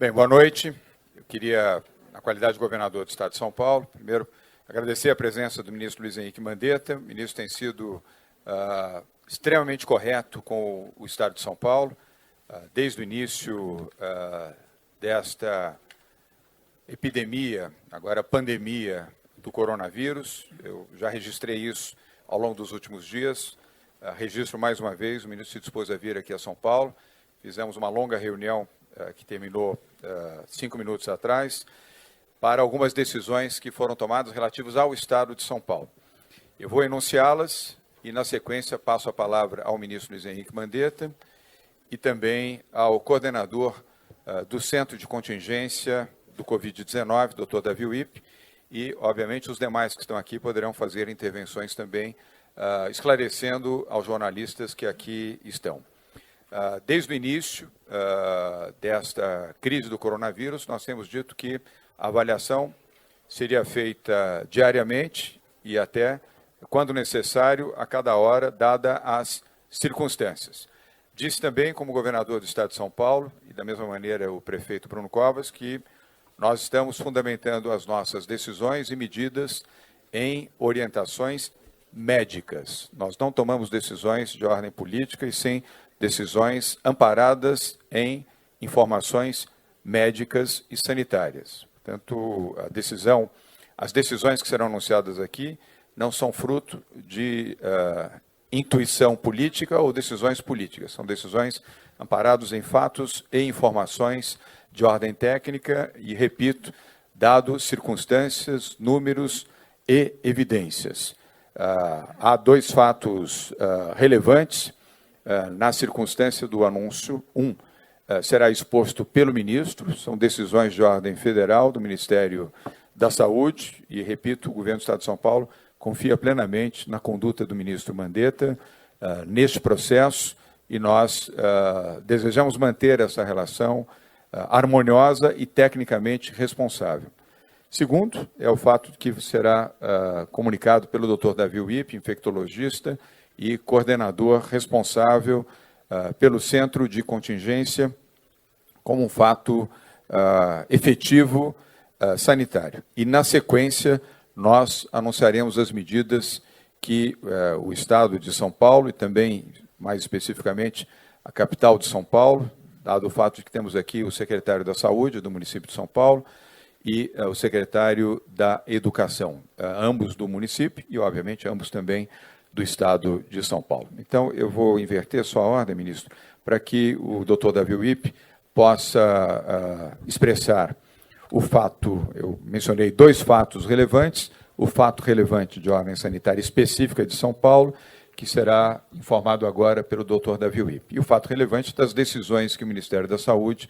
Bem, boa noite. Eu queria, na qualidade de governador do Estado de São Paulo, primeiro agradecer a presença do ministro Luiz Henrique Mandetta. O ministro tem sido extremamente correto com o Estado de São Paulo, desde o início desta epidemia, agora pandemia do coronavírus. Eu já registrei isso ao longo dos últimos dias. Registro mais uma vez, o ministro se dispôs a vir aqui a São Paulo. Fizemos uma longa reunião que terminou 5 minutos atrás, para algumas decisões que foram tomadas relativas ao Estado de São Paulo. Eu vou enunciá-las e, na sequência, passo a palavra ao ministro Luiz Henrique Mandetta e também ao coordenador do Centro de Contingência do Covid-19, Dr. Davi Wipp, e, obviamente, os demais que estão aqui poderão fazer intervenções também, esclarecendo aos jornalistas que aqui estão. Desde o início desta crise do coronavírus, nós temos dito que a avaliação seria feita diariamente e até, quando necessário, a cada hora, dada as circunstâncias. Disse também, como governador do Estado de São Paulo, e da mesma maneira o prefeito Bruno Covas, que nós estamos fundamentando as nossas decisões e medidas em orientações médicas. Nós não tomamos decisões de ordem política e sim decisões amparadas em informações médicas e sanitárias. Portanto, as decisões que serão anunciadas aqui não são fruto de intuição política ou decisões políticas. São decisões amparadas em fatos e informações de ordem técnica e, repito, dado circunstâncias, números e evidências. Há 2 fatos relevantes na circunstância do anúncio. Será exposto pelo ministro, são decisões de ordem federal do Ministério da Saúde e, repito, o governo do Estado de São Paulo confia plenamente na conduta do ministro Mandetta neste processo e nós desejamos manter essa relação harmoniosa e tecnicamente responsável. Segundo, é o fato de que será comunicado pelo Dr. Davi Wipp, infectologista e coordenador responsável pelo Centro de Contingência, como um fato efetivo sanitário. E, na sequência, nós anunciaremos as medidas que o Estado de São Paulo e também, mais especificamente, a capital de São Paulo, dado o fato de que temos aqui o secretário da Saúde do município de São Paulo e o secretário da Educação, ambos do município e, obviamente, ambos também do Estado de São Paulo. Então, eu vou inverter sua ordem, ministro, para que o doutor Davi Wipp possa expressar o fato, eu mencionei 2 fatos relevantes, o fato relevante de ordem sanitária específica de São Paulo, que será informado agora pelo doutor Davi Wipp, e o fato relevante das decisões que o Ministério da Saúde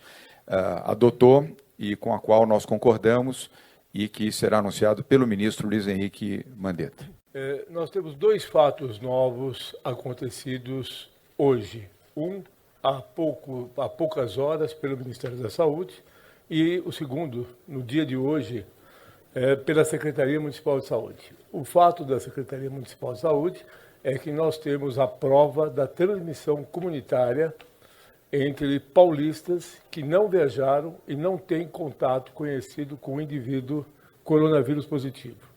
adotou e com a qual nós concordamos e que será anunciado pelo ministro Luiz Henrique Mandetta. Nós temos 2 fatos novos acontecidos hoje. Há poucas horas pelo Ministério da Saúde e o segundo, no dia de hoje, pela Secretaria Municipal de Saúde. O fato da Secretaria Municipal de Saúde é que nós temos a prova da transmissão comunitária entre paulistas que não viajaram e não têm contato conhecido com o indivíduo coronavírus positivo.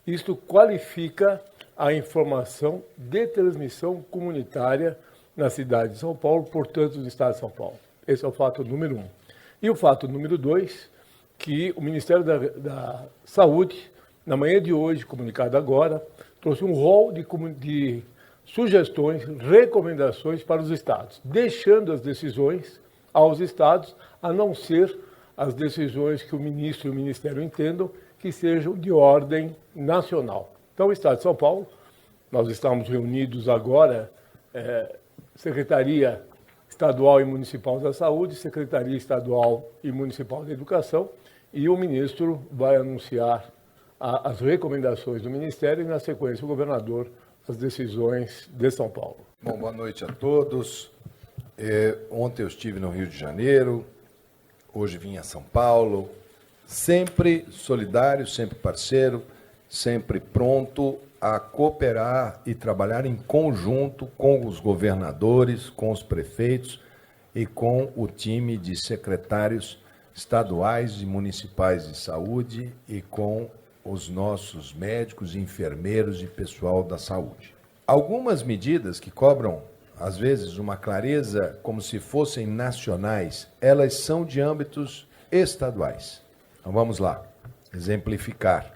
Isto qualifica a informação de transmissão comunitária na cidade de São Paulo, portanto, no estado de São Paulo. Esse é o fato número 1. E o fato número 2, que o Ministério da Saúde, na manhã de hoje, comunicado agora, trouxe um rol de sugestões, recomendações para os estados, deixando as decisões aos estados, a não ser as decisões que o ministro e o Ministério entendam que sejam de ordem nacional. Então, o Estado de São Paulo, nós estamos reunidos agora, Secretaria Estadual e Municipal da Saúde, Secretaria Estadual e Municipal da Educação, e o ministro vai anunciar as recomendações do Ministério e, na sequência, o governador, as decisões de São Paulo. Bom, boa noite a todos. Ontem eu estive no Rio de Janeiro, hoje vim a São Paulo, sempre solidário, sempre parceiro, sempre pronto a cooperar e trabalhar em conjunto com os governadores, com os prefeitos e com o time de secretários estaduais e municipais de saúde e com os nossos médicos, enfermeiros e pessoal da saúde. Algumas medidas que cobram, às vezes, uma clareza como se fossem nacionais, elas são de âmbitos estaduais. Então vamos lá, exemplificar.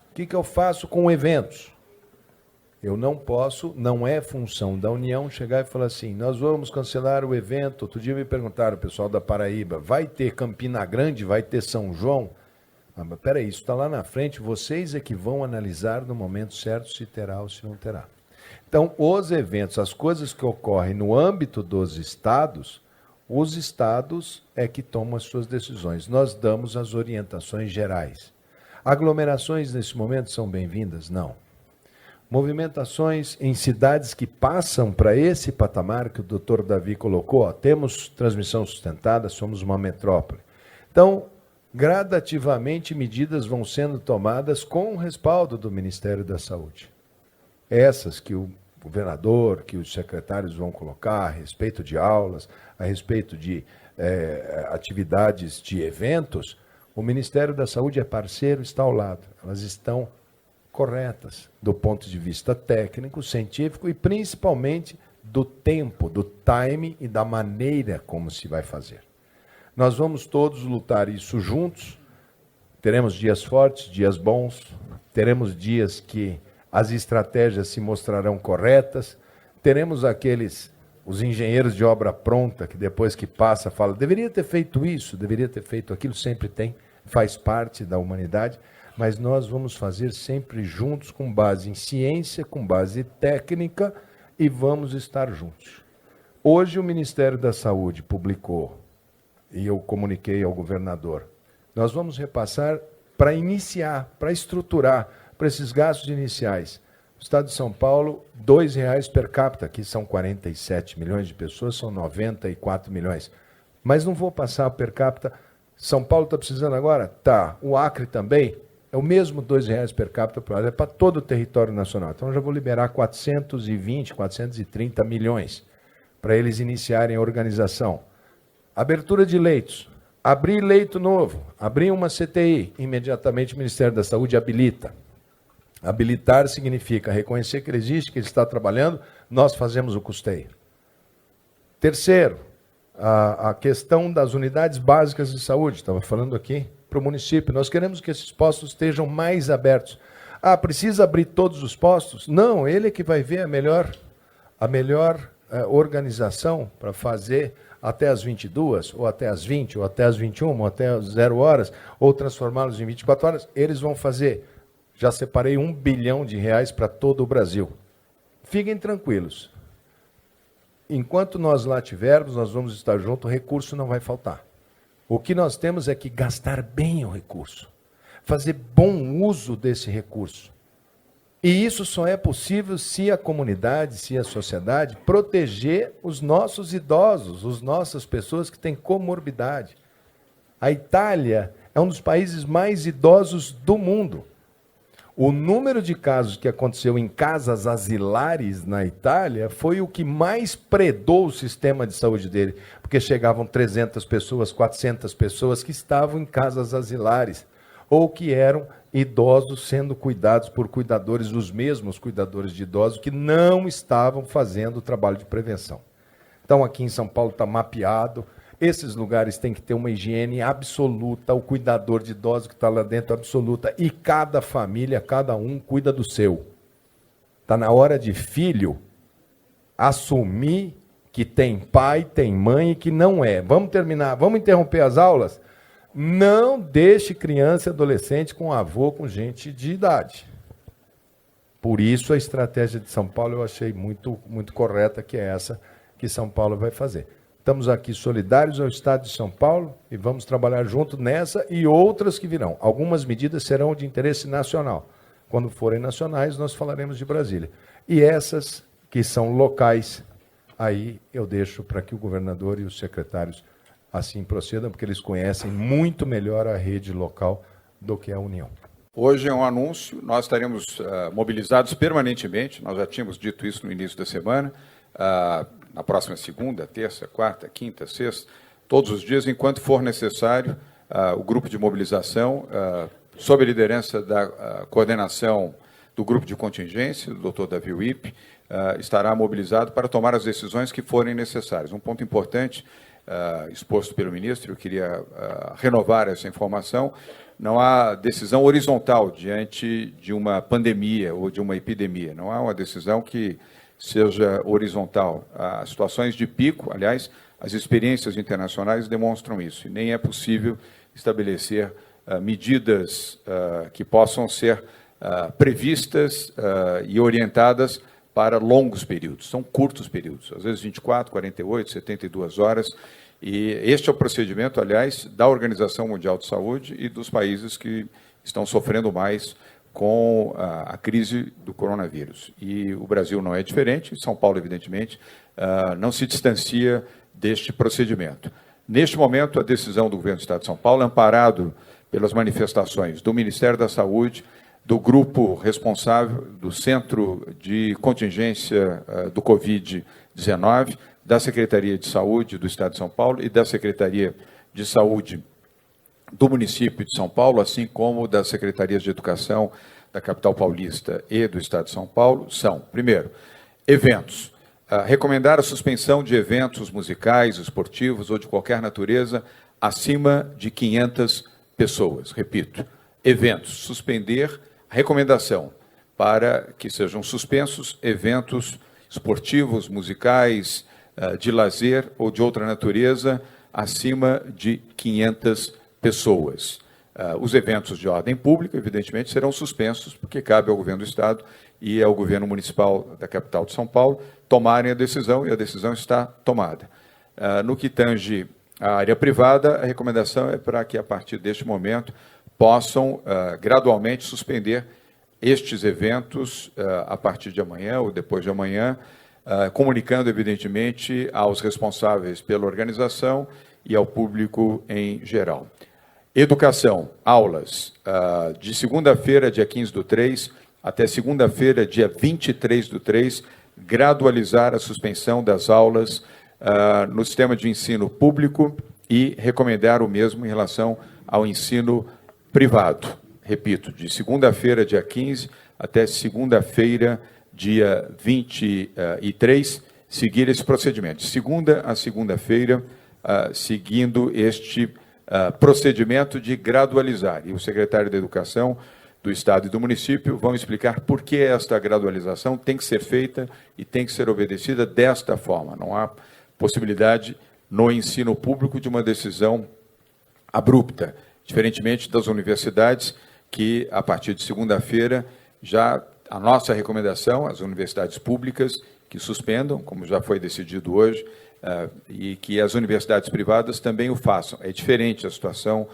O que eu faço com eventos? Eu não posso, não é função da União chegar e falar assim, nós vamos cancelar o evento. Outro dia me perguntaram, o pessoal da Paraíba, vai ter Campina Grande, vai ter São João? Ah, mas peraí, isso está lá na frente, vocês é que vão analisar no momento certo se terá ou se não terá. Então, os eventos, as coisas que ocorrem no âmbito dos estados, os estados é que tomam as suas decisões. Nós damos as orientações gerais. Aglomerações nesse momento são bem-vindas? Não. Movimentações em cidades que passam para esse patamar que o doutor Davi colocou, ó, temos transmissão sustentada, somos uma metrópole. Então, gradativamente, medidas vão sendo tomadas com o respaldo do Ministério da Saúde. Essas que o governador, que os secretários vão colocar a respeito de aulas, a respeito de atividades de eventos, o Ministério da Saúde é parceiro, está ao lado. Elas estão corretas do ponto de vista técnico, científico e principalmente do tempo, do time e da maneira como se vai fazer. Nós vamos todos lutar isso juntos, teremos dias fortes, dias bons, teremos dias que as estratégias se mostrarão corretas, teremos os engenheiros de obra pronta, que depois que passa, fala, deveria ter feito isso, deveria ter feito aquilo, sempre tem, faz parte da humanidade, mas nós vamos fazer sempre juntos, com base em ciência, com base técnica, e vamos estar juntos. Hoje o Ministério da Saúde publicou, e eu comuniquei ao governador, nós vamos repassar para iniciar, para estruturar, para esses gastos iniciais. O Estado de São Paulo, R$ 2,00 per capita, aqui são 47 milhões de pessoas, são 94 milhões. Mas não vou passar per capita. São Paulo está precisando agora? Tá. O Acre também? É o mesmo R$ 2,00 per capita, é para todo o território nacional. Então, eu já vou liberar 420, 430 milhões para eles iniciarem a organização. Abertura de leitos. Abrir leito novo, abrir uma CTI, imediatamente o Ministério da Saúde habilita. Habilitar significa reconhecer que ele existe, que ele está trabalhando, nós fazemos o custeio. Terceiro, a questão das unidades básicas de saúde, estava falando aqui para o município, nós queremos que esses postos estejam mais abertos. Ah, precisa abrir todos os postos? Não, ele é que vai ver a melhor organização para fazer até as 22, ou até as 20, ou até as 21, ou até as 0 horas, ou transformá-los em 24 horas, eles vão fazer. Já separei R$ 1 bilhão para todo o Brasil. Fiquem tranquilos. Enquanto nós lá tivermos, nós vamos estar juntos, o recurso não vai faltar. O que nós temos é que gastar bem o recurso, fazer bom uso desse recurso. E isso só é possível se a comunidade, se a sociedade proteger os nossos idosos, as nossas pessoas que têm comorbidade. A Itália é um dos países mais idosos do mundo. O número de casos que aconteceu em casas asilares na Itália foi o que mais predou o sistema de saúde dele, porque chegavam 300 pessoas, 400 pessoas que estavam em casas asilares, ou que eram idosos sendo cuidados por cuidadores, os mesmos cuidadores de idosos, que não estavam fazendo o trabalho de prevenção. Então, aqui em São Paulo está mapeado, esses lugares têm que ter uma higiene absoluta, o cuidador de idosos que está lá dentro absoluta, e cada família, cada um cuida do seu. Está na hora de filho assumir que tem pai, tem mãe e que não é. Vamos terminar, vamos interromper as aulas? Não deixe criança e adolescente com avô, com gente de idade. Por isso a estratégia de São Paulo eu achei muito correta, que é essa que São Paulo vai fazer. Estamos aqui solidários ao Estado de São Paulo e vamos trabalhar junto nessa e outras que virão. Algumas medidas serão de interesse nacional. Quando forem nacionais, nós falaremos de Brasília. E essas que são locais, aí eu deixo para que o governador e os secretários assim procedam, porque eles conhecem muito melhor a rede local do que a União. Hoje é um anúncio, nós estaremos mobilizados permanentemente, nós já tínhamos dito isso no início da semana, na próxima segunda, terça, quarta, quinta, sexta, todos os dias, enquanto for necessário, o grupo de mobilização, sob a liderança da coordenação do grupo de contingência, do Dr. Davi Wipp, estará mobilizado para tomar as decisões que forem necessárias. Um ponto importante, exposto pelo ministro, eu queria renovar essa informação: não há decisão horizontal diante de uma pandemia ou de uma epidemia, não há uma decisão que seja horizontal. Há situações de pico, aliás, as experiências internacionais demonstram isso, e nem é possível estabelecer medidas que possam ser previstas e orientadas para longos períodos. São curtos períodos, às vezes 24, 48, 72 horas, e este é o procedimento, aliás, da Organização Mundial de Saúde e dos países que estão sofrendo mais com a crise do coronavírus. E o Brasil não é diferente, São Paulo, evidentemente, não se distancia deste procedimento. Neste momento, a decisão do governo do Estado de São Paulo, amparado pelas manifestações do Ministério da Saúde, do grupo responsável do Centro de Contingência do Covid-19, da Secretaria de Saúde do Estado de São Paulo e da Secretaria de Saúde do município de São Paulo, assim como das Secretarias de Educação da capital paulista e do Estado de São Paulo, são, primeiro, eventos. Recomendar a suspensão de eventos musicais, esportivos ou de qualquer natureza acima de 500 pessoas. Repito, eventos. Suspender a recomendação para que sejam suspensos eventos esportivos, musicais, de lazer ou de outra natureza acima de 500 pessoas. Os eventos de ordem pública, evidentemente, serão suspensos, porque cabe ao governo do Estado e ao governo municipal da capital de São Paulo tomarem a decisão, e a decisão está tomada. No que tange à área privada, a recomendação é para que, a partir deste momento, possam gradualmente suspender estes eventos a partir de amanhã ou depois de amanhã, comunicando, evidentemente, aos responsáveis pela organização e ao público em geral. Educação, aulas, de segunda-feira, dia 15/3, até segunda-feira, dia 23/3, gradualizar a suspensão das aulas no sistema de ensino público e recomendar o mesmo em relação ao ensino privado. Repito, de segunda-feira, dia 15, até segunda-feira, dia 23, seguir esse procedimento. De segunda a segunda-feira, seguindo este procedimento de gradualizar. E o secretário da Educação do Estado e do município vão explicar por que esta gradualização tem que ser feita e tem que ser obedecida desta forma. Não há possibilidade no ensino público de uma decisão abrupta, diferentemente das universidades, que a partir de segunda-feira já a nossa recomendação às universidades públicas que suspendam, como já foi decidido hoje, e que as universidades privadas também o façam. É diferente a situação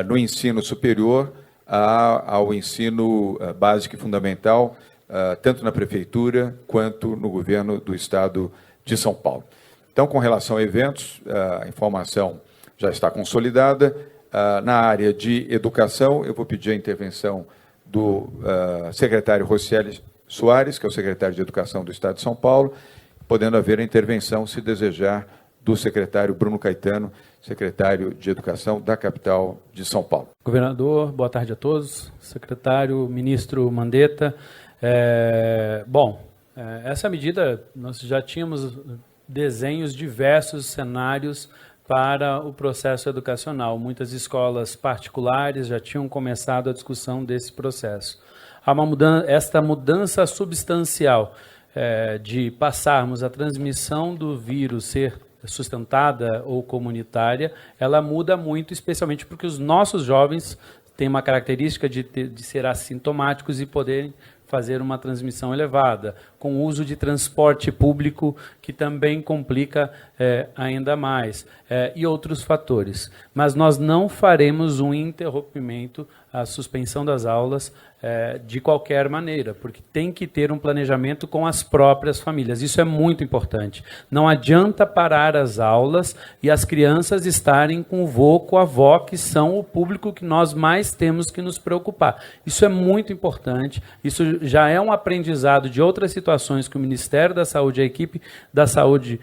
no ensino superior ao ensino básico e fundamental, tanto na Prefeitura quanto no governo do Estado de São Paulo. Então, com relação a eventos, a informação já está consolidada. Na área de educação, eu vou pedir a intervenção do secretário Rocieli Soares, que é o secretário de Educação do Estado de São Paulo, podendo haver a intervenção, se desejar, do secretário Bruno Caetano, secretário de Educação da capital de São Paulo. Governador, boa tarde a todos. Secretário, ministro Mandetta. Essa medida, nós já tínhamos desenhos, diversos cenários para o processo educacional. Muitas escolas particulares já tinham começado a discussão desse processo. Há esta mudança substancial de passarmos a transmissão do vírus ser sustentada ou comunitária, ela muda muito, especialmente porque os nossos jovens têm uma característica de ser assintomáticos e poderem fazer uma transmissão elevada, com o uso de transporte público, que também complica ainda mais, e outros fatores. Mas nós não faremos um interrompimento, a suspensão das aulas, de qualquer maneira, porque tem que ter um planejamento com as próprias famílias. Isso é muito importante. Não adianta parar as aulas e as crianças estarem com o vô, com a avó, que são o público que nós mais temos que nos preocupar. Isso é muito importante. Isso já é um aprendizado de outras situações que o Ministério da Saúde, a equipe da saúde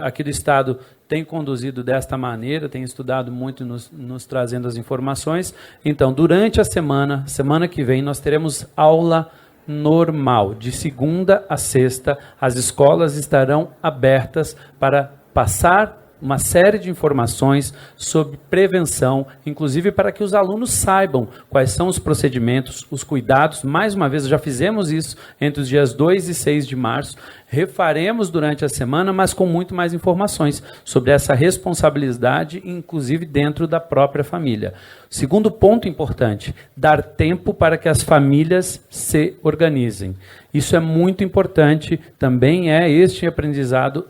aqui do Estado, tem conduzido desta maneira, tem estudado muito, nos trazendo as informações. Então, durante a semana que vem, nós teremos aula normal. De segunda a sexta, as escolas estarão abertas para passar uma série de informações sobre prevenção, inclusive para que os alunos saibam quais são os procedimentos, os cuidados. Mais uma vez, já fizemos isso entre os dias 2 e 6 de março, refaremos durante a semana, mas com muito mais informações sobre essa responsabilidade, inclusive dentro da própria família. Segundo ponto importante, dar tempo para que as famílias se organizem. Isso é muito importante, também é este aprendizado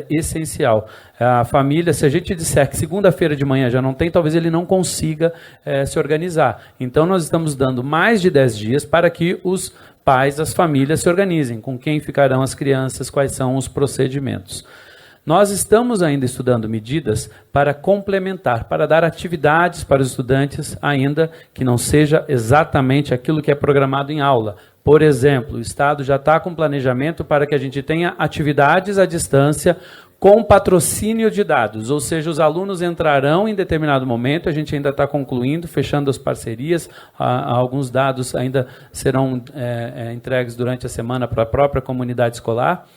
essencial. A família, se a gente disser que segunda-feira de manhã já não tem, talvez ele não consiga se organizar. Então, nós estamos dando mais de 10 dias para que os pais, as famílias se organizem, com quem ficarão as crianças, quais são os procedimentos. Nós estamos ainda estudando medidas para complementar, para dar atividades para os estudantes, ainda que não seja exatamente aquilo que é programado em aula. Por exemplo, o Estado já está com planejamento para que a gente tenha atividades à distância com patrocínio de dados, ou seja, os alunos entrarão em determinado momento, a gente ainda está concluindo, fechando as parcerias, alguns dados ainda serão entregues durante a semana para a própria comunidade escolar.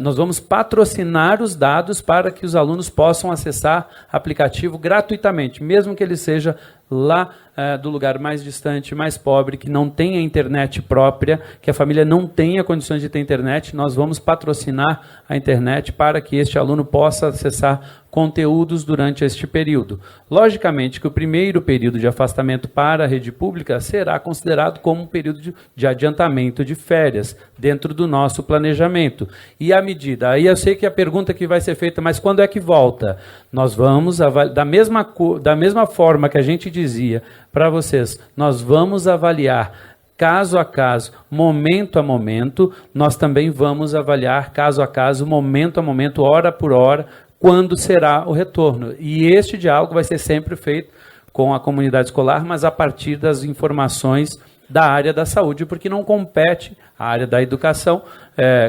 Nós vamos patrocinar os dados para que os alunos possam acessar aplicativo gratuitamente, mesmo que ele seja lá do lugar mais distante, mais pobre, que não tenha internet própria, que a família não tenha condições de ter internet, nós vamos patrocinar a internet para que este aluno possa acessar conteúdos durante este período. Logicamente que o primeiro período de afastamento para a rede pública será considerado como um período de adiantamento de férias, dentro do nosso planejamento. E à medida, aí eu sei que a pergunta que vai ser feita, mas quando é que volta? Nós vamos, da mesma forma que a gente dizia para vocês, nós vamos avaliar caso a caso, momento a momento, nós também vamos avaliar caso a caso, momento a momento, hora por hora, quando será o retorno. E este diálogo vai ser sempre feito com a comunidade escolar, mas a partir das informações da área da saúde, porque não compete à área da educação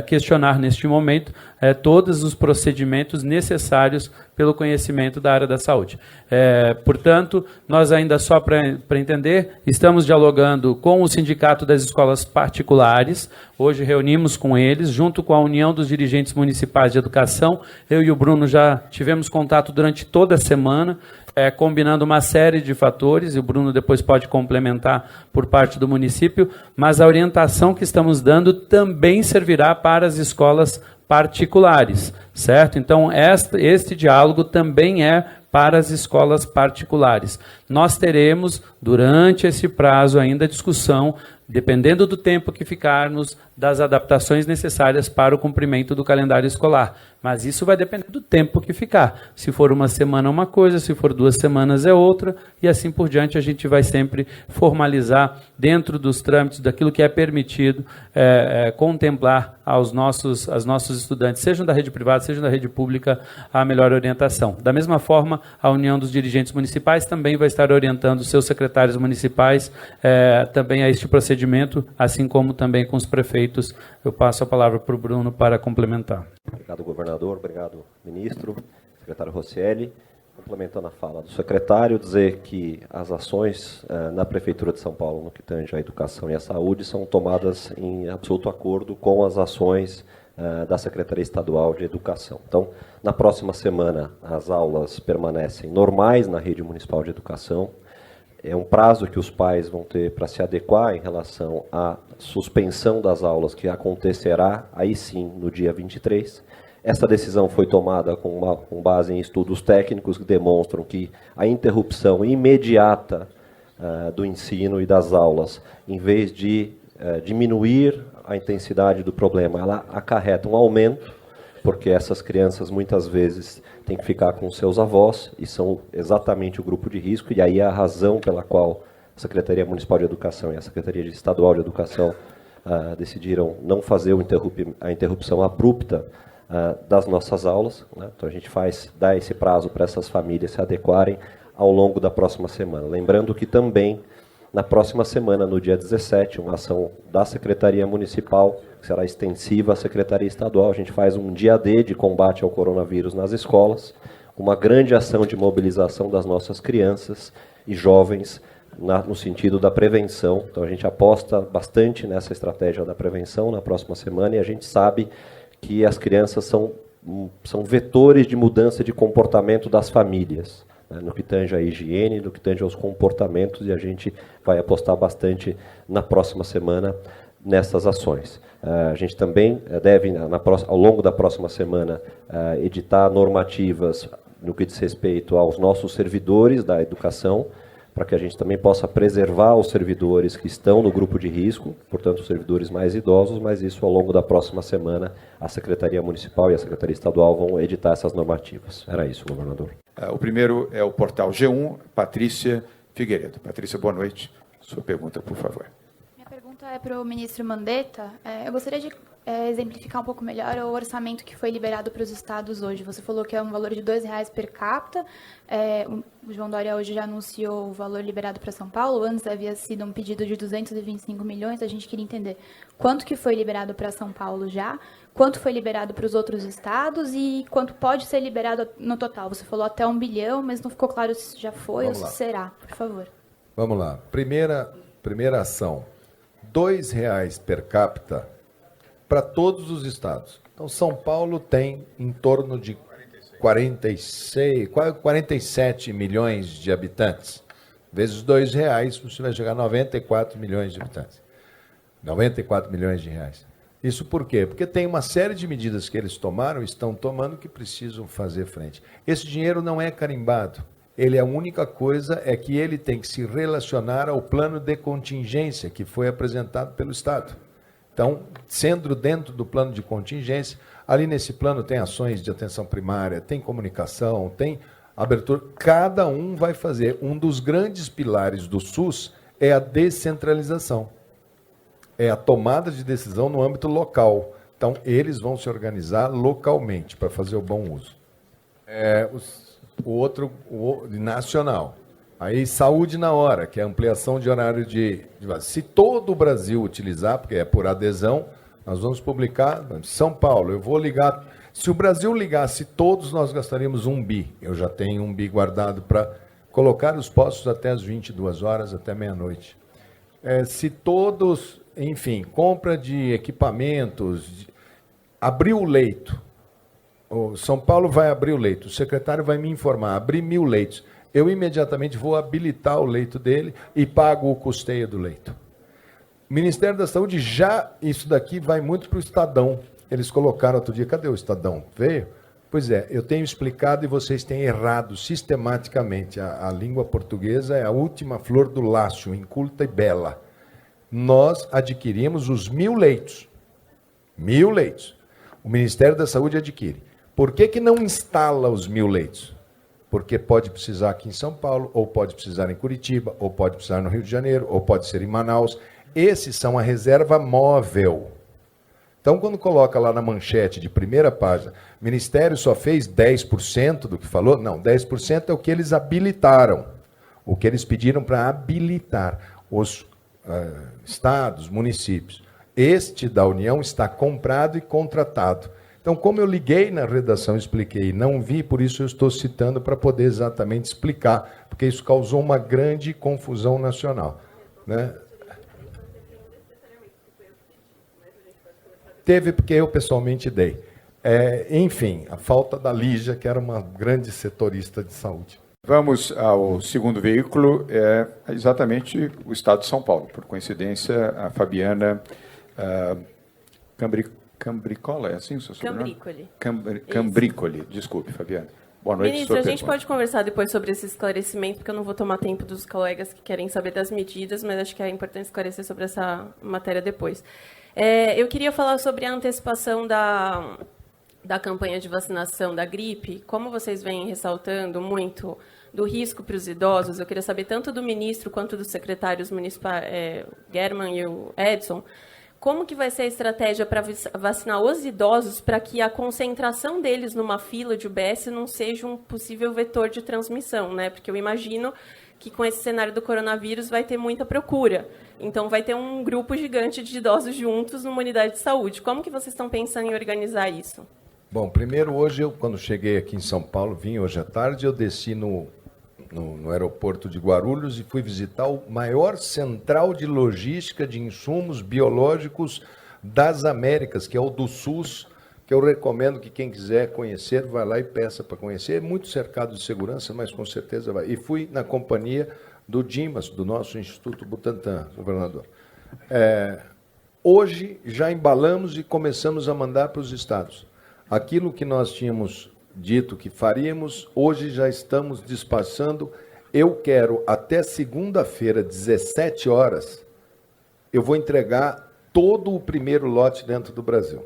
questionar neste momento todos os procedimentos necessários pelo conhecimento da área da saúde. Portanto, nós ainda só para entender, estamos dialogando com o Sindicato das Escolas Particulares, hoje reunimos com eles, junto com a União dos Dirigentes Municipais de Educação, eu e o Bruno já tivemos contato durante toda a semana, combinando uma série de fatores, e o Bruno depois pode complementar por parte do município, mas a orientação que estamos dando também servirá para as escolas particulares, certo? Então, este diálogo também é para as escolas particulares. Nós teremos, durante esse prazo ainda, discussão, dependendo do tempo que ficarmos, das adaptações necessárias para o cumprimento do calendário escolar. Mas isso vai depender do tempo que ficar. Se for uma semana é uma coisa, se for 2 semanas é outra, e assim por diante a gente vai sempre formalizar dentro dos trâmites daquilo que é permitido contemplar aos nossos estudantes, sejam da rede privada, sejam da rede pública, a melhor orientação. Da mesma forma, a União dos Dirigentes Municipais também vai estar orientando seus secretários municipais também a este procedimento, assim como também com os prefeitos. Eu passo a palavra para o Bruno para complementar. Obrigado, governador. Obrigado, ministro, secretário Rosselli. Complementando a fala do secretário, dizer que as ações na Prefeitura de São Paulo, no que tange à educação e à saúde, são tomadas em absoluto acordo com as ações da Secretaria Estadual de Educação. Então, na próxima semana, as aulas permanecem normais na rede municipal de educação. É um prazo que os pais vão ter para se adequar em relação à suspensão das aulas, que acontecerá, aí sim, no dia 23. Essa decisão foi tomada com base em estudos técnicos que demonstram que a interrupção imediata do ensino e das aulas, em vez de diminuir a intensidade do problema, ela acarreta um aumento, porque essas crianças muitas vezes têm que ficar com seus avós e são exatamente o grupo de risco, e aí é a razão pela qual a Secretaria Municipal de Educação e a Secretaria Estadual de Educação decidiram não fazer a interrupção abrupta das nossas aulas, né? Então a gente dá esse prazo para essas famílias se adequarem ao longo da próxima semana. Lembrando que também na próxima semana, no dia 17, uma ação da Secretaria Municipal, que será extensiva à Secretaria Estadual. A gente faz um dia D de combate ao coronavírus nas escolas, uma grande ação de mobilização das nossas crianças e jovens no sentido da prevenção. Então, a gente aposta bastante nessa estratégia da prevenção na próxima semana e a gente sabe que as crianças são vetores de mudança de comportamento das famílias, né, no que tange à higiene, no que tange aos comportamentos, e a gente vai apostar bastante na próxima semana nessas ações. A gente também deve, ao longo da próxima semana, editar normativas no que diz respeito aos nossos servidores da educação, para que a gente também possa preservar os servidores que estão no grupo de risco, portanto, os servidores mais idosos, mas isso ao longo da próxima semana a Secretaria Municipal e a Secretaria Estadual vão editar essas normativas. Era isso, governador. O primeiro é o portal G1, Patrícia Figueiredo. Patrícia, boa noite. Sua pergunta, por favor. Minha pergunta é para o ministro Mandetta. Eu gostaria de exemplificar um pouco melhor o orçamento que foi liberado para os estados hoje. Você falou que é um valor de R$ 2,00 per capita. O João Dória hoje já anunciou o valor liberado para São Paulo. Antes havia sido um pedido de 225 milhões. A gente queria entender quanto que foi liberado para São Paulo já, quanto foi liberado para os outros estados e quanto pode ser liberado no total. Você falou até 1 bilhão, mas não ficou claro se já foi ou se será. Por favor. Vamos lá. Primeira ação. R$ 2,00 per capita para todos os estados. Então, São Paulo tem em torno de 47 milhões de habitantes. Vezes R$ 2,00, você vai chegar a 94 milhões de habitantes. 94 milhões de reais. Isso por quê? Porque tem uma série de medidas que eles tomaram, estão tomando, que precisam fazer frente. Esse dinheiro não é carimbado. A única coisa é que ele tem que se relacionar ao plano de contingência que foi apresentado pelo Estado. Então, sendo dentro do plano de contingência, ali nesse plano tem ações de atenção primária, tem comunicação, tem abertura. Cada um vai fazer. Um dos grandes pilares do SUS é a descentralização. É a tomada de decisão no âmbito local. Então, eles vão se organizar localmente para fazer o bom uso. O nacional. Aí, saúde na hora, que é a ampliação de horário de se todo o Brasil utilizar, porque é por adesão, nós vamos publicar, São Paulo, eu vou ligar, se o Brasil ligasse todos, nós gastaríamos 1 bi. Eu já tenho 1 bi guardado para colocar os postos até as 22 horas, até meia-noite. Se todos, enfim, compra de equipamentos, abrir o leito, o São Paulo vai abrir o leito, o secretário vai me informar, abrir 1.000 leitos. Eu imediatamente vou habilitar o leito dele e pago o custeio do leito. O Ministério da Saúde isso daqui vai muito para o Estadão. Eles colocaram outro dia, cadê o Estadão? Veio? Pois é, eu tenho explicado e vocês têm errado sistematicamente. A língua portuguesa é a última flor do lácio, inculta e bela. Nós adquirimos os 1.000 leitos. 1.000 leitos. O Ministério da Saúde adquire. Por que não instala os 1.000 leitos? Porque pode precisar aqui em São Paulo, ou pode precisar em Curitiba, ou pode precisar no Rio de Janeiro, ou pode ser em Manaus. Esses são a reserva móvel. Então, quando coloca lá na manchete de primeira página, o Ministério só fez 10% do que falou? Não, 10% é o que eles habilitaram. O que eles pediram para habilitar os estados, municípios. Este da União está comprado e contratado. Então, como eu liguei na redação, expliquei, não vi, por isso eu estou citando para poder exatamente explicar, porque isso causou uma grande confusão nacional. Né? Teve, porque eu pessoalmente dei. Enfim, a falta da Lígia, que era uma grande setorista de saúde. Vamos ao segundo veículo, exatamente o Estado de São Paulo. Por coincidência, a Fabiana Cambricola, é assim o seu sobrenome? Cambricoli. Desculpe, Fabiana. Boa noite. Ministro, a gente pode conversar depois sobre esse esclarecimento, porque eu não vou tomar tempo dos colegas que querem saber das medidas, mas acho que é importante esclarecer sobre essa matéria depois. Eu queria falar sobre a antecipação da campanha de vacinação da gripe. Como vocês vêm ressaltando muito do risco para os idosos, eu queria saber tanto do ministro quanto dos secretários municipais, German e o Edson, como que vai ser a estratégia para vacinar os idosos para que a concentração deles numa fila de UBS não seja um possível vetor de transmissão, né? Porque eu imagino que com esse cenário do coronavírus vai ter muita procura. Então, vai ter um grupo gigante de idosos juntos numa unidade de saúde. Como que vocês estão pensando em organizar isso? Bom, primeiro, hoje, quando cheguei aqui em São Paulo, vim hoje à tarde, eu desci no aeroporto de Guarulhos e fui visitar o maior central de logística de insumos biológicos das Américas, que é o do SUS, que eu recomendo que quem quiser conhecer, vá lá e peça para conhecer. É muito cercado de segurança, mas com certeza vai. E fui na companhia do Dimas, do nosso Instituto Butantan, governador. Hoje já embalamos e começamos a mandar para os estados. Aquilo que nós tínhamos dito que faríamos, hoje já estamos despachando. Eu quero, até segunda-feira, 17 horas, eu vou entregar todo o primeiro lote dentro do Brasil,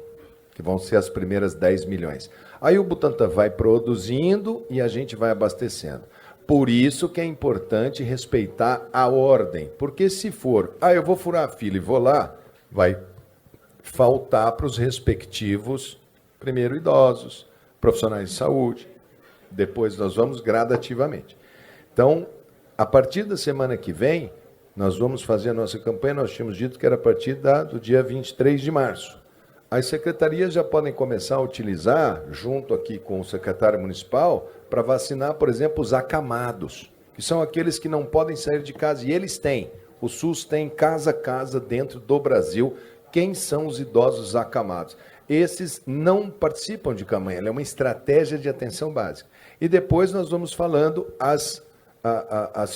que vão ser as primeiras 10 milhões. Aí o Butantan vai produzindo e a gente vai abastecendo. Por isso que é importante respeitar a ordem, porque se for, eu vou furar a fila e vou lá, vai faltar para os respectivos, primeiro idosos, profissionais de saúde, depois nós vamos gradativamente. Então, a partir da semana que vem, nós vamos fazer a nossa campanha, nós tínhamos dito que era a partir do dia 23 de março. As secretarias já podem começar a utilizar, junto aqui com o secretário municipal, para vacinar, por exemplo, os acamados, que são aqueles que não podem sair de casa, e eles têm. O SUS tem casa a casa dentro do Brasil. Quem são os idosos acamados? Esses não participam de campanha, ela é uma estratégia de atenção básica. E depois nós vamos falando as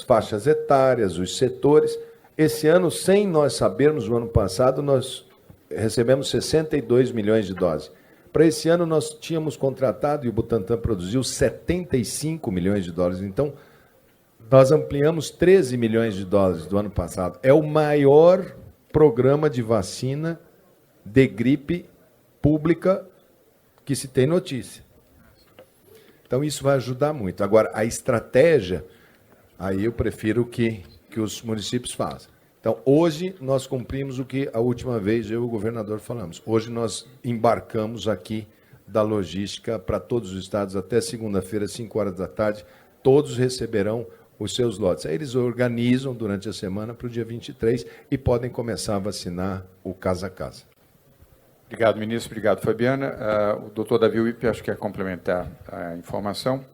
faixas etárias, os setores. Esse ano, sem nós sabermos, no ano passado, nós recebemos 62 milhões de doses. Para esse ano, nós tínhamos contratado, e o Butantan produziu 75 milhões de doses. Então, nós ampliamos 13 milhões de doses do ano passado. É o maior programa de vacina de gripe pública que se tem notícia. Então, isso vai ajudar muito. Agora, a estratégia, aí eu prefiro que os municípios façam. Então, hoje nós cumprimos o que a última vez eu e o governador falamos. Hoje nós embarcamos aqui da logística para todos os estados até segunda-feira, 5 horas da tarde. Todos receberão os seus lotes. Aí eles organizam durante a semana para o dia 23 e podem começar a vacinar o casa a casa. Obrigado, ministro. Obrigado, Fabiana. O doutor Davi Wip, acho que quer complementar a informação.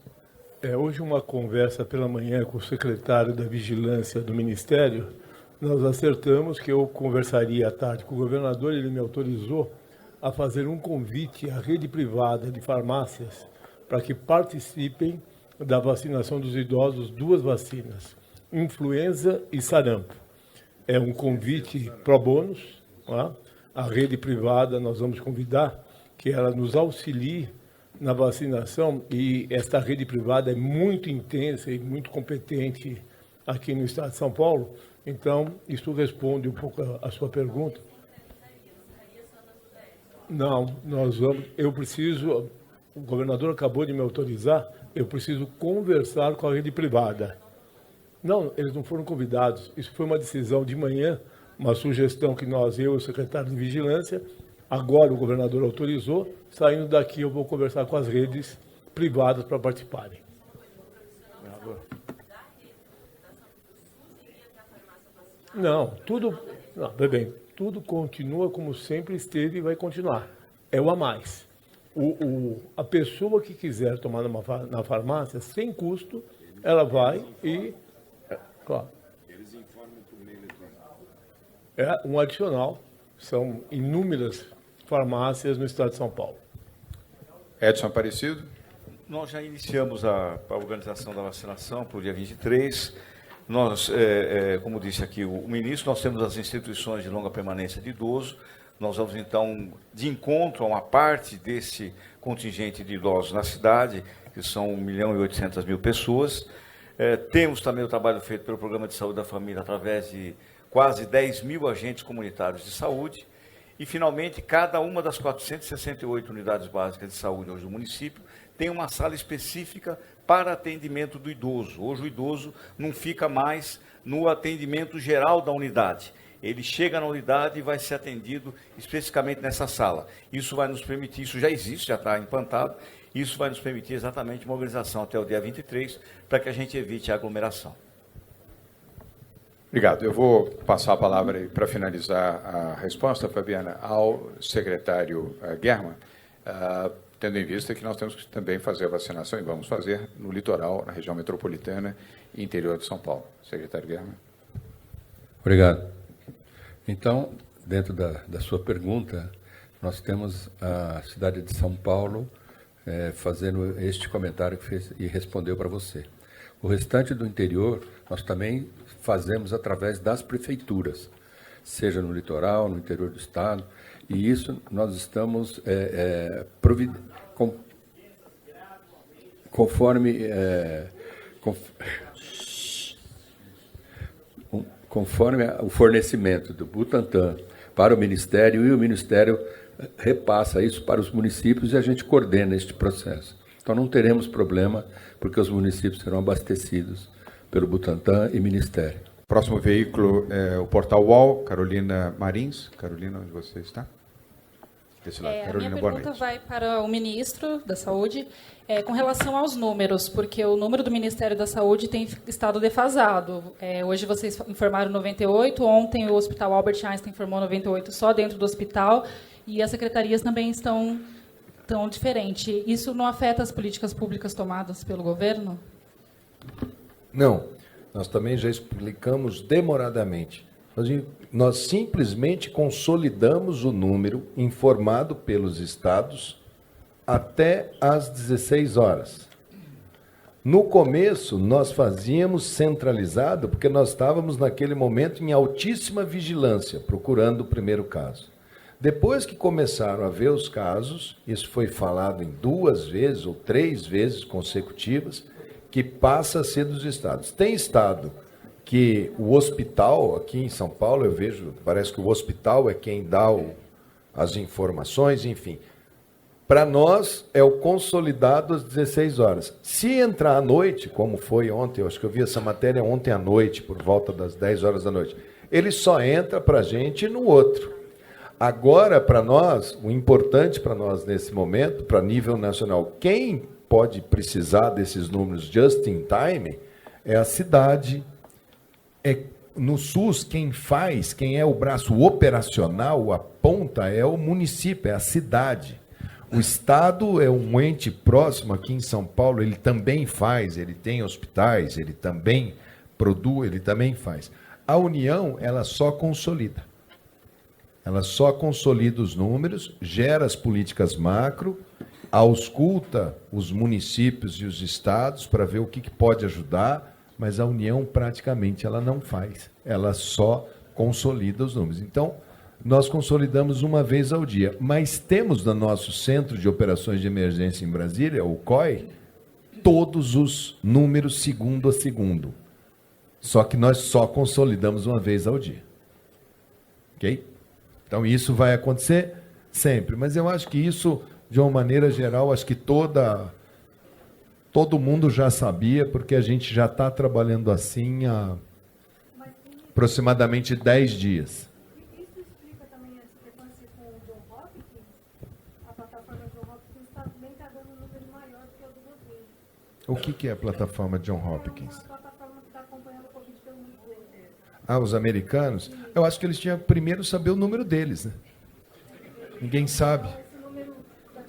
Hoje, uma conversa pela manhã com o secretário da Vigilância do Ministério, nós acertamos que eu conversaria à tarde com o governador, ele me autorizou a fazer um convite à rede privada de farmácias para que participem da vacinação dos idosos, 2 vacinas, influenza e sarampo. É um convite pro bônus, tá? A rede privada nós vamos convidar que ela nos auxilie na vacinação, e esta rede privada é muito intensa e muito competente aqui no estado de São Paulo. Então, isso responde um pouco a sua pergunta. Não, o governador acabou de me autorizar, eu preciso conversar com a rede privada. Não, eles não foram convidados, isso foi uma decisão de manhã, uma sugestão que eu e o secretário de Vigilância, agora o governador autorizou, saindo daqui eu vou conversar com as redes privadas para participarem. Não, tudo continua como sempre esteve e vai continuar. É o a mais. A pessoa que quiser tomar na farmácia, sem custo, ela vai e... Claro. Eles informam por meio eletrônico. É um adicional. São inúmeras farmácias no estado de São Paulo. Edson Aparecido. Nós já iniciamos a organização da vacinação para o dia 23. Nós, como disse aqui o ministro, nós temos as instituições de longa permanência de idoso. Nós vamos, então, de encontro a uma parte desse contingente de idosos na cidade, que são 1.800.000 pessoas. Temos também o trabalho feito pelo Programa de Saúde da Família, através de quase 10.000 agentes comunitários de saúde. E, finalmente, cada uma das 468 unidades básicas de saúde hoje do município tem uma sala específica para atendimento do idoso. Hoje o idoso não fica mais no atendimento geral da unidade. Ele chega na unidade e vai ser atendido especificamente nessa sala. Isso vai nos permitir, isso já existe, já está implantado, isso vai nos permitir exatamente uma organização até o dia 23, para que a gente evite a aglomeração. Obrigado. Eu vou passar a palavra para finalizar a resposta, Fabiana, ao secretário German, tendo em vista que nós temos que também fazer a vacinação, e vamos fazer, no litoral, na região metropolitana e interior de São Paulo. Secretário German. Obrigado. Então, dentro da sua pergunta, nós temos a cidade de São Paulo fazendo este comentário que fez e respondeu para você. O restante do interior, nós também fazemos através das prefeituras, seja no litoral, no interior do estado, e isso nós estamos conforme o fornecimento do Butantan para o Ministério, e o Ministério repassa isso para os municípios e a gente coordena este processo. Então não teremos problema, porque os municípios serão abastecidos pelo Butantan e Ministério. Próximo veículo é o Portal UOL, Carolina Marins. Carolina, onde você está? Desse lado. Carolina, a minha pergunta vai para o ministro da Saúde com relação aos números, porque o número do Ministério da Saúde tem estado defasado. Hoje vocês informaram 98, ontem o Hospital Albert Einstein informou 98 só dentro do hospital, e as secretarias também estão tão diferentes. Isso não afeta as políticas públicas tomadas pelo governo? Não. Nós também já explicamos demoradamente. Nós simplesmente consolidamos o número informado pelos estados até às 16 horas. No começo, nós fazíamos centralizado, porque nós estávamos, naquele momento, em altíssima vigilância, procurando o primeiro caso. Depois que começaram a ver os casos, isso foi falado em 2 vezes ou 3 vezes consecutivas, que passa a ser dos estados. Tem estado que o hospital, aqui em São Paulo, eu vejo, parece que o hospital é quem dá as informações, enfim. Para nós, é o consolidado às 16 horas. Se entrar à noite, como foi ontem, eu acho que eu vi essa matéria ontem à noite, por volta das 10 horas da noite, ele só entra para a gente no outro. Agora, para nós, o importante para nós nesse momento, para nível nacional, quem pode precisar desses números just in time é a cidade. No SUS, quem é o braço operacional, a ponta, é o município, é a cidade. O Estado é um ente próximo aqui em São Paulo, ele também faz, ele tem hospitais, ele também produz, ele também faz. A União, ela só consolida. Ela só consolida os números, gera as políticas macro, ausculta os municípios e os estados para ver o que pode ajudar, mas a União praticamente ela não faz, ela só consolida os números. Então, nós consolidamos uma vez ao dia, mas temos no nosso Centro de Operações de Emergência em Brasília, o COI, todos os números segundo a segundo. Só que nós só consolidamos uma vez ao dia. Ok? Então, isso vai acontecer sempre, mas eu acho que isso, de uma maneira geral, acho que todo mundo já sabia, porque a gente já está trabalhando assim há aproximadamente 10 dias. Isso explica também a discrepância com o John Hopkins? A plataforma John Hopkins também está dando um número maior do que o do governo. O que é a plataforma John Hopkins? É uma plataforma que está acompanhando o Covid pelo mundo. Os americanos? Eu acho que eles tinham que primeiro saber o número deles, né? Ninguém sabe.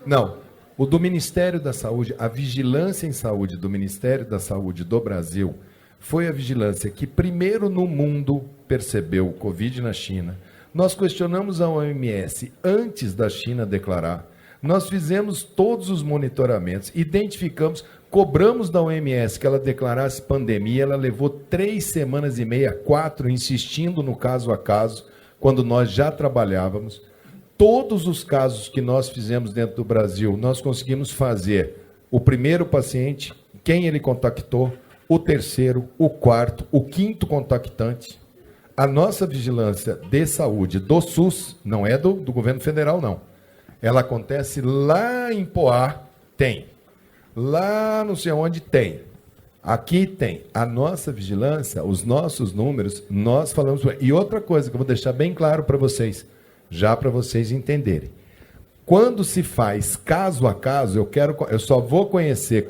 Não. O do Ministério da Saúde, a vigilância em saúde do Ministério da Saúde do Brasil, foi a vigilância que primeiro no mundo percebeu o Covid na China. Nós questionamos a OMS antes da China declarar. Nós fizemos todos os monitoramentos, identificamos, cobramos da OMS que ela declarasse pandemia. Ela levou 3 semanas e meia, 4, insistindo no caso a caso, quando nós já trabalhávamos. Todos os casos que nós fizemos dentro do Brasil, nós conseguimos fazer o primeiro paciente, quem ele contactou, o terceiro, o quarto, o quinto contactante. A nossa vigilância de saúde do SUS, não é do governo federal, não. Ela acontece lá em Poá, tem. Lá não sei onde, tem. Aqui tem. A nossa vigilância, os nossos números, nós falamos... E outra coisa que eu vou deixar bem claro para vocês, já para vocês entenderem. Quando se faz caso a caso, eu só vou conhecer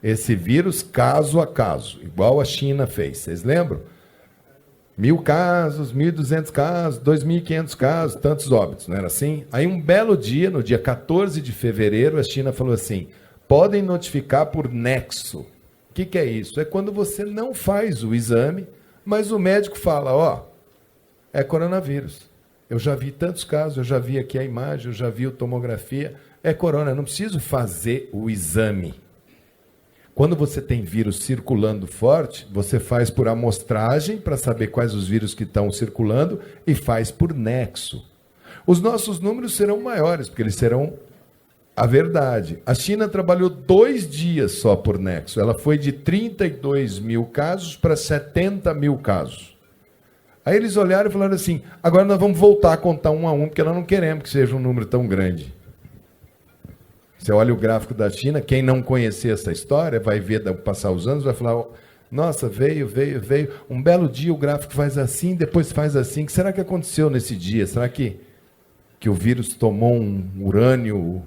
esse vírus caso a caso, igual a China fez. Vocês lembram? 1.000 casos, 1.200 casos, 2.500 casos, tantos óbitos, não era assim? Aí um belo dia, no dia 14 de fevereiro, a China falou assim, podem notificar por nexo. O que é isso? É quando você não faz o exame, mas o médico fala, ó, é coronavírus. Eu já vi tantos casos, eu já vi aqui a imagem, eu já vi a tomografia, é corona, eu não preciso fazer o exame. Quando você tem vírus circulando forte, você faz por amostragem para saber quais os vírus que estão circulando e faz por nexo. Os nossos números serão maiores, porque eles serão a verdade. A China trabalhou 2 dias só por nexo. Ela foi de 32 mil casos para 70 mil casos. Aí eles olharam e falaram assim, agora nós vamos voltar a contar 1 a 1, porque nós não queremos que seja um número tão grande. Você olha o gráfico da China, quem não conhecer essa história, vai ver, passar os anos, vai falar, nossa, veio. Um belo dia o gráfico faz assim, depois faz assim. O que será que aconteceu nesse dia? Será que o vírus tomou um urânio,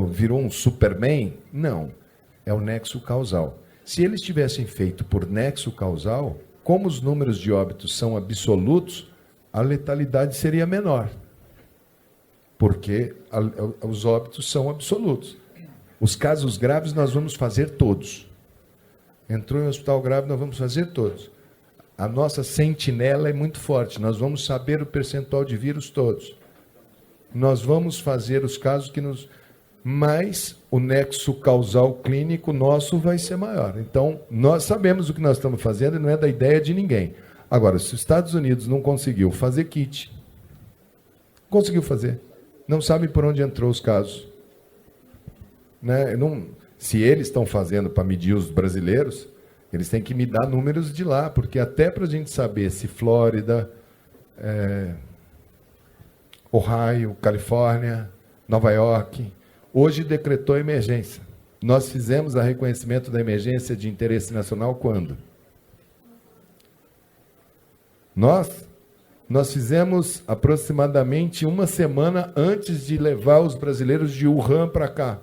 virou um Superman? Não, é o nexo causal. Se eles tivessem feito por nexo causal, como os números de óbitos são absolutos, a letalidade seria menor. Porque os óbitos são absolutos. Os casos graves nós vamos fazer todos. Entrou em um hospital grave, nós vamos fazer todos. A nossa sentinela é muito forte, nós vamos saber o percentual de vírus todos. Nós vamos fazer os casos que nos... Mas o nexo causal clínico nosso vai ser maior. Então, nós sabemos o que nós estamos fazendo e não é da ideia de ninguém. Agora, se os Estados Unidos não conseguiu fazer kit, conseguiu fazer. Não sabe por onde entrou os casos. Né? Se eles estão fazendo para medir os brasileiros, eles têm que me dar números de lá, porque até para a gente saber se Flórida, Ohio, Califórnia, Nova York, hoje decretou emergência. Nós fizemos a reconhecimento da emergência de interesse nacional quando? Nós fizemos aproximadamente 1 semana antes de levar os brasileiros de Wuhan para cá.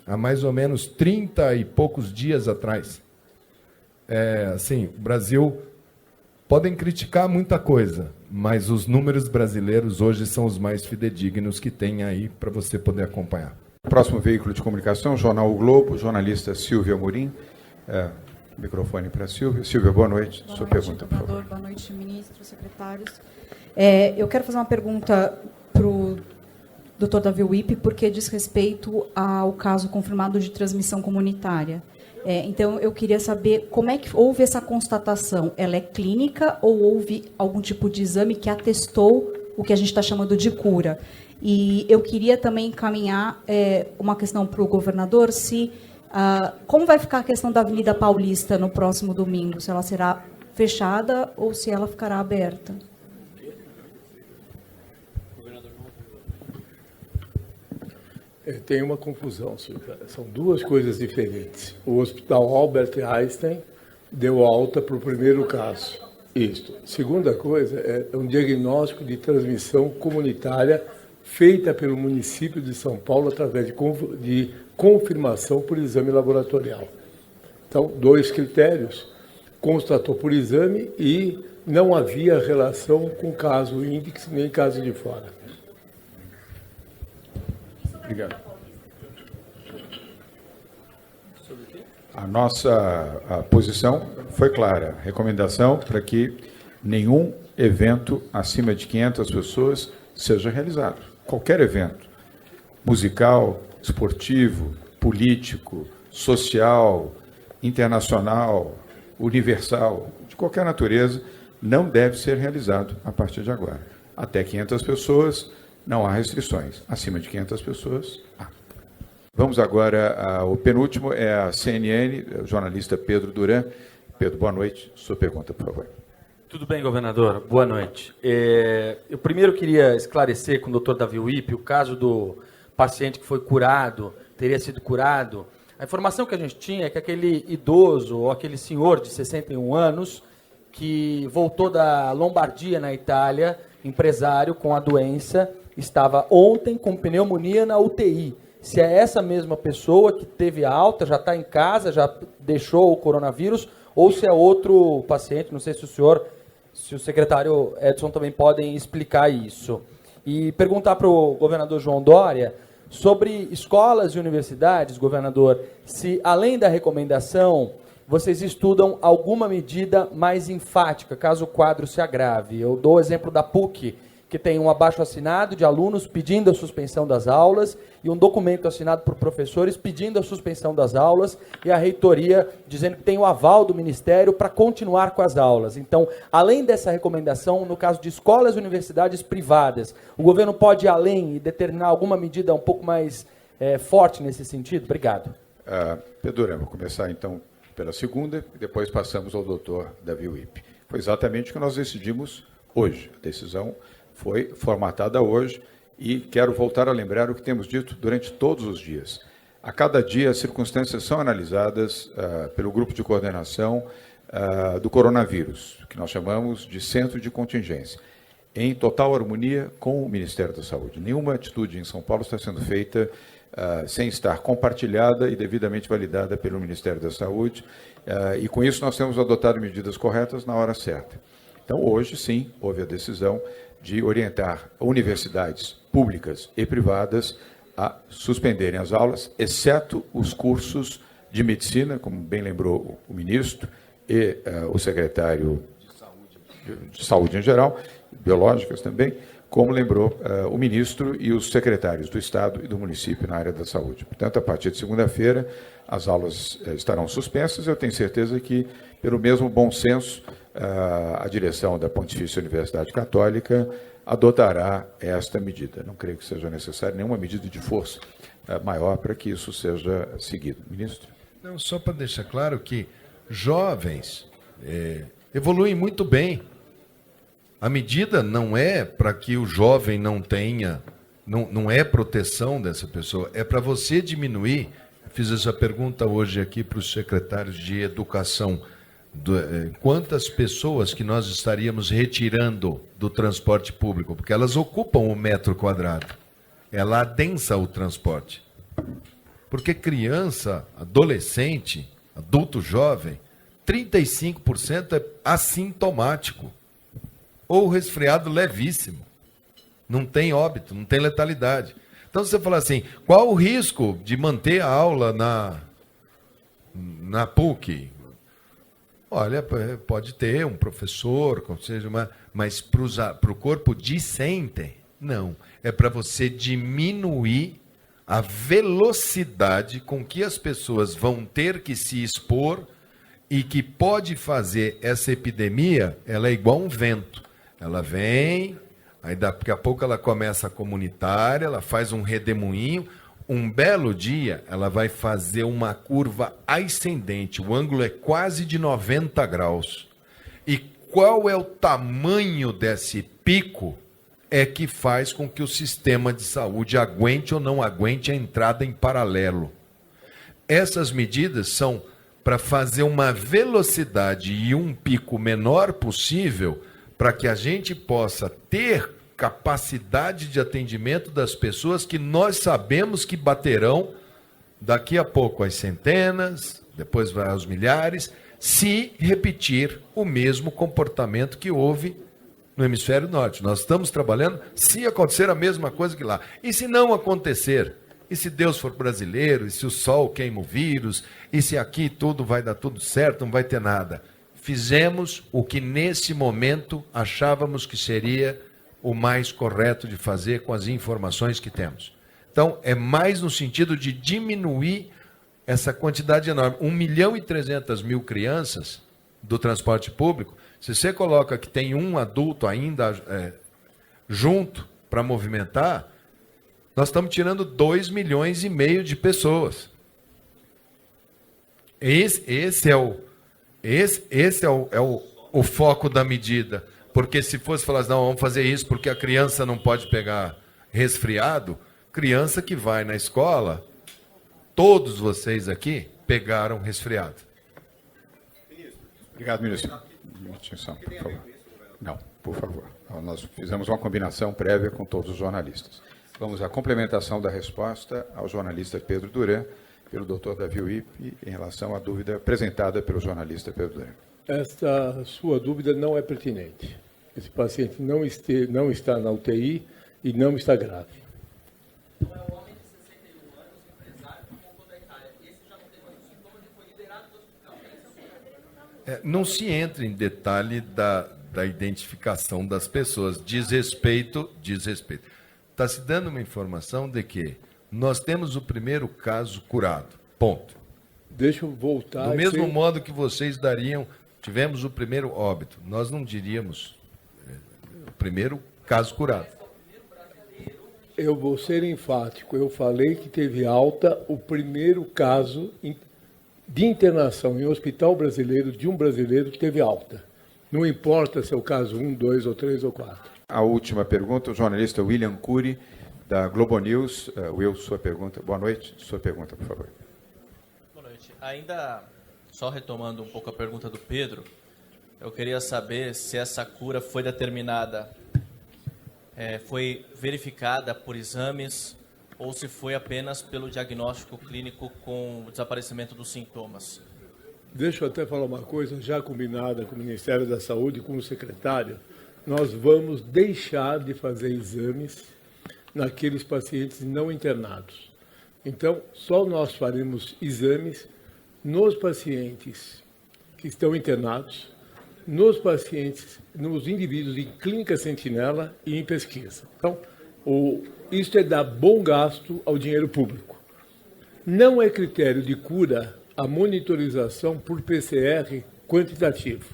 Há mais ou menos 30 e poucos dias atrás. Assim, o Brasil... Podem criticar muita coisa, mas os números brasileiros hoje são os mais fidedignos que tem aí para você poder acompanhar. Próximo veículo de comunicação, Jornal O Globo, jornalista Silvia Amorim. Microfone para a Silvia. Silvia, boa noite. Sua pergunta, por favor. Boa noite, ministros, secretários. Eu quero fazer uma pergunta para o Dr. Davi Wippe, porque diz respeito ao caso confirmado de transmissão comunitária. Então, eu queria saber como é que houve essa constatação. Ela é clínica ou houve algum tipo de exame que atestou o que a gente está chamando de cura? E eu queria também encaminhar uma questão para o governador, como vai ficar a questão da Avenida Paulista no próximo domingo? Se ela será fechada ou se ela ficará aberta? Tem uma confusão, Silvia. São 2 coisas diferentes. O Hospital Albert Einstein deu alta para o primeiro caso. Isto. Segunda coisa é um diagnóstico de transmissão comunitária feita pelo município de São Paulo através de confirmação por exame laboratorial. Então, 2 critérios. Constatou por exame e não havia relação com caso índice nem caso de fora. Obrigado. A nossa posição foi clara. Recomendação para que nenhum evento acima de 500 pessoas seja realizado. Qualquer evento, musical, esportivo, político, social, internacional, universal, de qualquer natureza, não deve ser realizado a partir de agora. Até 500 pessoas, não há restrições. Acima de 500 pessoas, há. Vamos agora ao penúltimo, é a CNN, o jornalista Pedro Duran. Pedro, boa noite. Sua pergunta, por favor. Tudo bem, governador? Boa noite. Eu primeiro queria esclarecer com o Dr. Davi Wippe o caso do paciente que foi curado, teria sido curado. A informação que a gente tinha é que aquele idoso, ou aquele senhor de 61 anos, que voltou da Lombardia, na Itália, empresário com a doença, estava ontem com pneumonia na UTI. Se é essa mesma pessoa que teve alta, já está em casa, já deixou o coronavírus, ou se é outro paciente, não sei se o senhor se o secretário Edson também podem explicar isso. E perguntar para o governador João Dória sobre escolas e universidades, governador, se além da recomendação, vocês estudam alguma medida mais enfática, caso o quadro se agrave. Eu dou o exemplo da PUC, que tem um abaixo-assinado de alunos pedindo a suspensão das aulas e um documento assinado por professores pedindo a suspensão das aulas e a reitoria dizendo que tem o aval do Ministério para continuar com as aulas. Então, além dessa recomendação, no caso de escolas e universidades privadas, o governo pode ir além e determinar alguma medida um pouco mais forte nesse sentido? Obrigado. Pedro Durã, vou começar então pela segunda e depois passamos ao doutor Davi Wippe. Foi exatamente o que nós decidimos hoje. A decisão foi formatada hoje e quero voltar a lembrar o que temos dito durante todos os dias. A cada dia, as circunstâncias são analisadas pelo grupo de coordenação do coronavírus, que nós chamamos de centro de contingência, em total harmonia com o Ministério da Saúde. Nenhuma atitude em São Paulo está sendo feita sem estar compartilhada e devidamente validada pelo Ministério da Saúde, e com isso nós temos adotado medidas corretas na hora certa. Então, hoje, sim, houve a decisão de orientar universidades públicas e privadas a suspenderem as aulas, exceto os cursos de medicina, como bem lembrou o ministro e o secretário de saúde em geral, biológicas também, como lembrou o ministro e os secretários do Estado e do município na área da saúde. Portanto, a partir de segunda-feira, as aulas estarão suspensas. Eu tenho certeza que, pelo mesmo bom senso, a direção da Pontifícia Universidade Católica adotará esta medida. Não creio que seja necessária nenhuma medida de força maior para que isso seja seguido. Ministro? Não, só para deixar claro que jovens evoluem muito bem. A medida não é para que o jovem não tenha, não é proteção dessa pessoa, é para você diminuir. Fiz essa pergunta hoje aqui para os secretários de Educação. Quantas pessoas que nós estaríamos retirando do transporte público? Porque elas ocupam o metro quadrado. Ela adensa o transporte. Porque criança, adolescente, adulto jovem, 35% é assintomático. Ou resfriado levíssimo. Não tem óbito, não tem letalidade. Então, você fala assim, qual o risco de manter a aula na PUC? Olha, pode ter um professor, mas para o corpo discente, não. É para você diminuir a velocidade com que as pessoas vão ter que se expor e que pode fazer essa epidemia, ela é igual um vento. Ela vem, aí daqui a pouco ela começa a comunitária, ela faz um redemoinho, um belo dia ela vai fazer uma curva ascendente, o ângulo é quase de 90 graus. E qual é o tamanho desse pico é que faz com que o sistema de saúde aguente ou não aguente a entrada em paralelo. Essas medidas são para fazer uma velocidade e um pico menor possível para que a gente possa ter capacidade de atendimento das pessoas que nós sabemos que baterão daqui a pouco às centenas, depois vai aos milhares, se repetir o mesmo comportamento que houve no hemisfério norte. Nós estamos trabalhando se acontecer a mesma coisa que lá. E se não acontecer? E se Deus for brasileiro? E se o sol queima o vírus? E se aqui tudo vai dar tudo certo, não vai ter nada? Fizemos o que nesse momento achávamos que seria o mais correto de fazer com as informações que temos. Então, é mais no sentido de diminuir essa quantidade enorme. 1.300.000 crianças do transporte público, se você coloca que tem um adulto ainda junto para movimentar, nós estamos tirando 2,5 milhões de pessoas. Esse é o foco da medida. Porque se fosse falar assim, não, vamos fazer isso porque a criança não pode pegar resfriado, criança que vai na escola, todos vocês aqui pegaram resfriado. Obrigado, ministro. Atenção, por favor. Não, por favor. Nós fizemos uma combinação prévia com todos os jornalistas. Vamos à complementação da resposta ao jornalista Pedro Durã, pelo doutor Davi Wippe, em relação à dúvida apresentada pelo jornalista Pedro Durã. esta sua dúvida não é pertinente. Esse paciente não está na UTI e não está grave. Então é um homem de 61 anos, empresário, que voltou da Itália. Esse já não tem mais sintomas e foi liberado do hospital. Não se entra em detalhe da identificação das pessoas. Diz respeito. Está se dando uma informação de que nós temos o primeiro caso curado. Ponto. Deixa eu voltar. Do mesmo modo que vocês tivemos o primeiro óbito, nós não diríamos o primeiro caso curado. Eu vou ser enfático. Eu falei que teve alta o primeiro caso de internação em hospital brasileiro, de um brasileiro que teve alta. Não importa se é o caso 1, 2, ou 3 ou 4. A última pergunta, o jornalista William Cury, da Globo News. Will, sua pergunta. Boa noite. Sua pergunta, por favor. Boa noite. Ainda, só retomando um pouco a pergunta do Pedro, eu queria saber se essa cura foi determinada, foi verificada por exames ou se foi apenas pelo diagnóstico clínico com o desaparecimento dos sintomas. Deixa eu até falar uma coisa, já combinada com o Ministério da Saúde e com o secretário, nós vamos deixar de fazer exames naqueles pacientes não internados. Então, só nós faremos exames nos pacientes que estão internados, nos pacientes, nos indivíduos em clínica sentinela e em pesquisa. Então, isso é dar bom gasto ao dinheiro público. Não é critério de cura a monitorização por PCR quantitativo.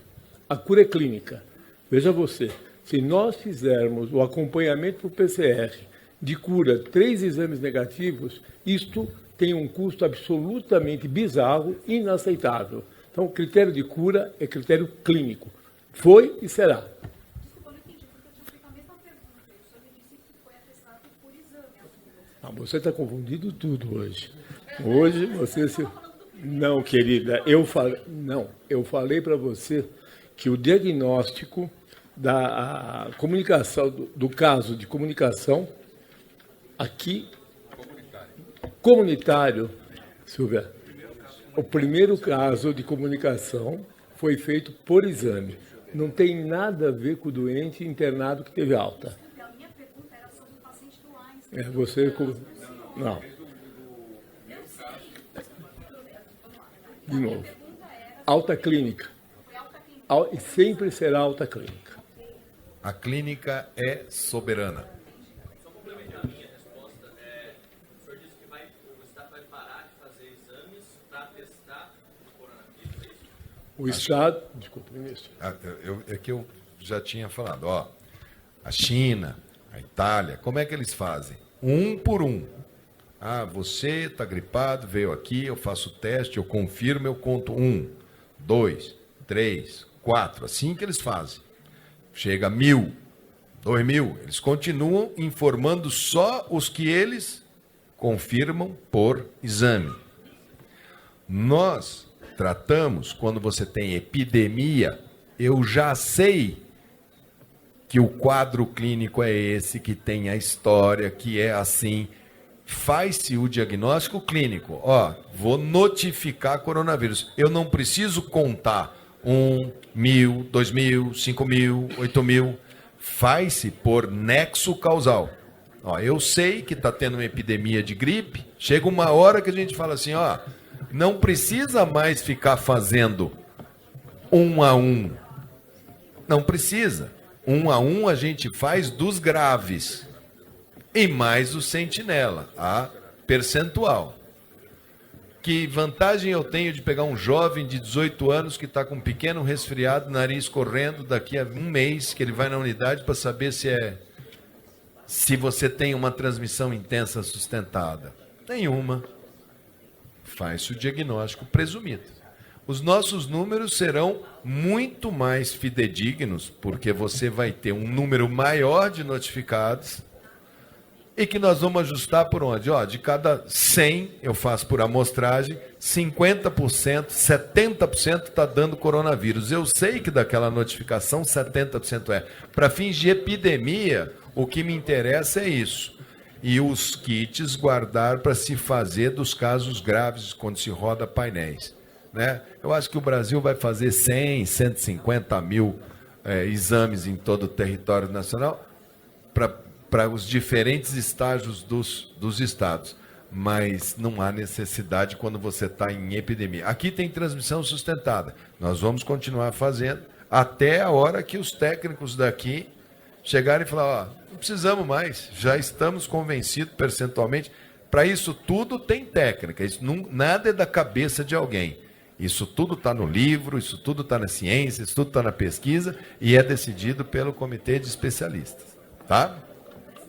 A cura é clínica. Veja você, se nós fizermos o acompanhamento por PCR de cura, 3 exames negativos, isto tem um custo absolutamente bizarro, inaceitável. Então, o critério de cura é critério clínico. Foi e será. Desculpa, não entendi, porque eu tinha feito a mesma pergunta. O senhor me disse que foi atestado por exame. Você está confundindo tudo hoje. Hoje você se... Não, querida, eu falei para você que o diagnóstico da comunicação, do caso de comunicação, aqui, comunitário, Silvia, o primeiro caso de comunicação foi feito por exame. Não tem nada a ver com o doente internado que teve alta. A minha pergunta era sobre o paciente do Einstein. Não. De novo. Alta clínica. E sempre será alta clínica. A clínica é soberana. Só complementar a minha resposta, o senhor disse que o Estado vai parar de fazer exames para testar o coronavírus, é isso? O Estado... Desculpa, ministro. É que eu já tinha falado. A China, a Itália, como é que eles fazem? Um por um. Você está gripado, veio aqui, eu faço o teste, eu confirmo, eu conto 1, 2, 3, 4. Assim que eles fazem. Chega a 1.000, 2.000. Eles continuam informando só os que eles confirmam por exame. Nós tratamos, quando você tem epidemia, eu já sei que o quadro clínico é esse, que tem a história, que é assim. Faz-se o diagnóstico clínico. Vou notificar coronavírus. Eu não preciso contar 1.000, 2.000, 5.000, 8.000. Faz-se por nexo causal. Eu sei que está tendo uma epidemia de gripe. Chega uma hora que a gente fala assim, não precisa mais ficar fazendo 1 a 1. Não precisa. 1 a 1 a gente faz dos graves. E mais o sentinela, a percentual. Que vantagem eu tenho de pegar um jovem de 18 anos que está com um pequeno resfriado, nariz correndo, daqui a um mês, que ele vai na unidade para saber se você tem uma transmissão intensa sustentada? Nenhuma. Faz-se o diagnóstico presumido. Os nossos números serão muito mais fidedignos, porque você vai ter um número maior de notificados, e que nós vamos ajustar por onde? De cada 100, eu faço por amostragem, 50%, 70% está dando coronavírus. Eu sei que daquela notificação, 70% é. Para fins de epidemia, o que me interessa é isso. E os kits guardar para se fazer dos casos graves, quando se roda painéis. né? Eu acho que o Brasil vai fazer 100, 150 mil exames em todo o território nacional para os diferentes estágios dos estados. Mas não há necessidade quando você está em epidemia. Aqui tem transmissão sustentada. Nós vamos continuar fazendo até a hora que os técnicos daqui chegarem e falar, não precisamos mais, já estamos convencidos percentualmente. Para isso tudo tem técnica, isso nada é da cabeça de alguém. Isso tudo está no livro, isso tudo está na ciência, isso tudo está na pesquisa e é decidido pelo comitê de especialistas. Tá?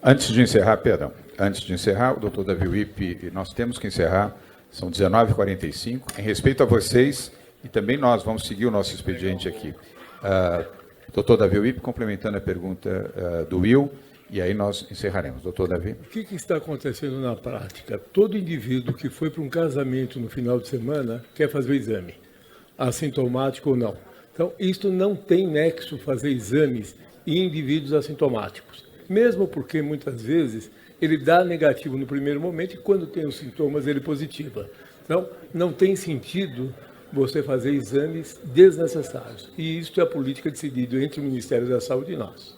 Antes de encerrar, o doutor Davi Wippe, nós temos que encerrar, são 19h45, em respeito a vocês, e também nós vamos seguir o nosso expediente aqui. Doutor Davi Wippe, complementando a pergunta do Will, e aí nós encerraremos. Doutor Davi. O que está acontecendo na prática? Todo indivíduo que foi para um casamento no final de semana quer fazer o exame, assintomático ou não. Então, isto não tem nexo fazer exames em indivíduos assintomáticos, mesmo porque, muitas vezes, ele dá negativo no primeiro momento e, quando tem os sintomas, ele positiva. Então, não tem sentido você fazer exames desnecessários. E isso é a política decidida entre o Ministério da Saúde e nós.